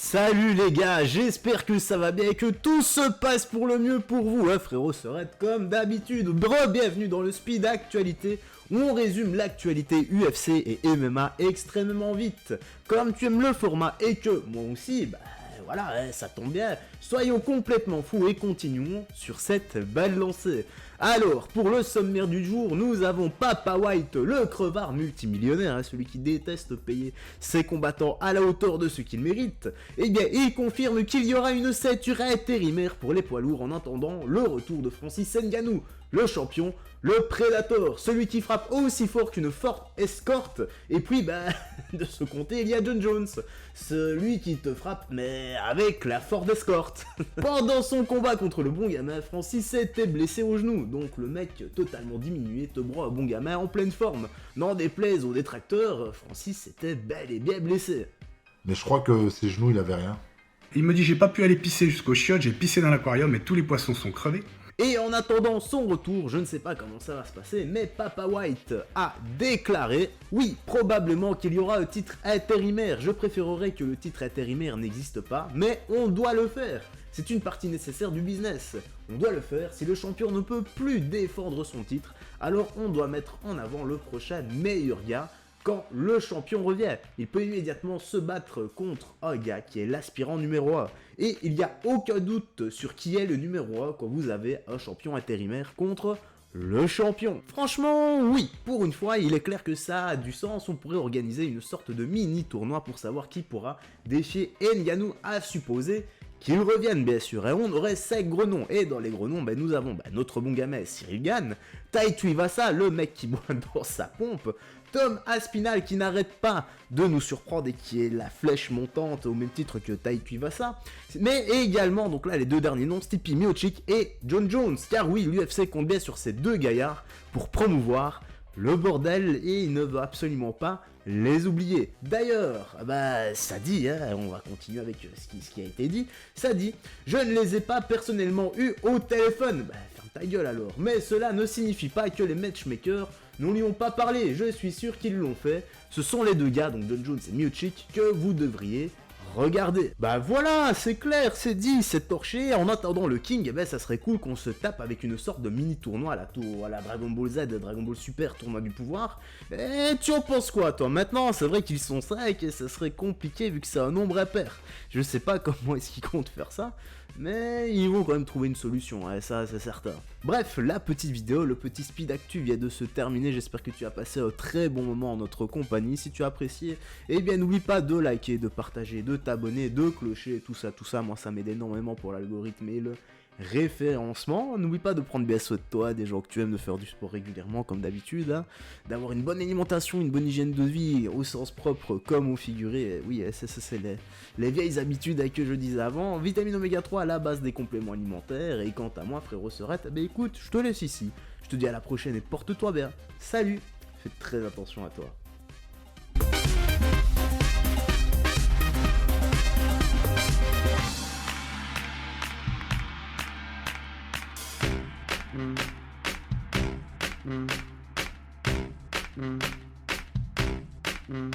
Salut les gars, j'espère que ça va bien et que tout se passe pour le mieux pour vous, hein, frérot Serette comme d'habitude. Bienvenue dans le Speed Actualité où on résume l'actualité UFC et MMA extrêmement vite. Comme tu aimes le format et que moi aussi, voilà, ça tombe bien. Soyons complètement fous et continuons sur cette belle lancée. Alors, pour le sommaire du jour, nous avons Papa White, le crevard multimillionnaire, celui qui déteste payer ses combattants à la hauteur de ce qu'ils méritent. Eh bien, il confirme qu'il y aura une ceinture intérimaire pour les poids lourds en attendant le retour de Francis Ngannou, le champion, le Predator, celui qui frappe aussi fort qu'une forte escorte. Et puis, de ce côté, il y a Jon Jones, celui qui te frappe, mais avec la forte escorte. Pendant son combat contre le bon gamin, Francis s'était blessé au genou, donc le mec totalement diminué te broie un bon gamin en pleine forme. N'en déplaise aux détracteurs, Francis était bel et bien blessé. Mais je crois que ses genoux, il avait rien. Il me dit j'ai pas pu aller pisser jusqu'au chiottes, j'ai pissé dans l'aquarium et tous les poissons sont crevés. Et en attendant son retour, je ne sais pas comment ça va se passer, mais Papa White a déclaré, oui, probablement qu'il y aura un titre intérimaire. Je préférerais que le titre intérimaire n'existe pas, mais on doit le faire. C'est une partie nécessaire du business. On doit le faire. Si le champion ne peut plus défendre son titre, alors on doit mettre en avant le prochain meilleur gars. Quand le champion revient, il peut immédiatement se battre contre un gars qui est l'aspirant numéro 1. Et il n'y a aucun doute sur qui est le numéro 1 quand vous avez un champion intérimaire contre le champion. Franchement, oui, pour une fois, il est clair que ça a du sens. On pourrait organiser une sorte de mini-tournoi pour savoir qui pourra défier Ngannou, à supposer qu'ils reviennent bien sûr, et on aurait 5 gros noms, et dans les gros noms, nous avons notre bon gamin Ciryl Gane, Tai Tuivasa, le mec qui boit dans sa pompe, Tom Aspinall qui n'arrête pas de nous surprendre et qui est la flèche montante au même titre que Tai Tuivasa, mais également, donc là les deux derniers noms, Stipe Miocic et Jon Jones, car oui, l'UFC compte bien sur ces deux gaillards pour promouvoir le bordel et il ne veut absolument pas les oublier. D'ailleurs, ça dit, on va continuer avec ce qui a été dit, ça dit, je ne les ai pas personnellement eus au téléphone. Ferme ta gueule alors. Mais cela ne signifie pas que les matchmakers n'en lui ont pas parlé, je suis sûr qu'ils l'ont fait. Ce sont les deux gars, donc Jon Jones et Miocic, que vous devriez regardez. Voilà, c'est clair, c'est dit, c'est torché. En attendant le King, ça serait cool qu'on se tape avec une sorte de mini tournoi à la Dragon Ball Z, Dragon Ball Super, tournoi du pouvoir. Et tu en penses quoi, toi? Maintenant, c'est vrai qu'ils sont 5 et ça serait compliqué vu que c'est un nombre impair. Je sais pas comment est-ce qu'ils comptent faire ça, mais ils vont quand même trouver une solution, ça c'est certain. Bref, la petite vidéo, le petit speed actu vient de se terminer, j'espère que tu as passé un très bon moment en notre compagnie. Si tu as apprécié, n'oublie pas de liker, de partager, de t'abonner, de clocher, tout ça, moi ça m'aide énormément pour l'algorithme et le référencement. N'oublie pas de prendre bien soin de toi, des gens que tu aimes, de faire du sport régulièrement comme d'habitude, d'avoir une bonne alimentation, une bonne hygiène de vie au sens propre comme au figuré. Oui, c'est les vieilles habitudes que je disais avant. Vitamine oméga 3 à la base des compléments alimentaires. Et quant à moi, frérot Serette, écoute, je te laisse ici. Je te dis à la prochaine et porte-toi bien. Salut, fais très attention à toi. Mm.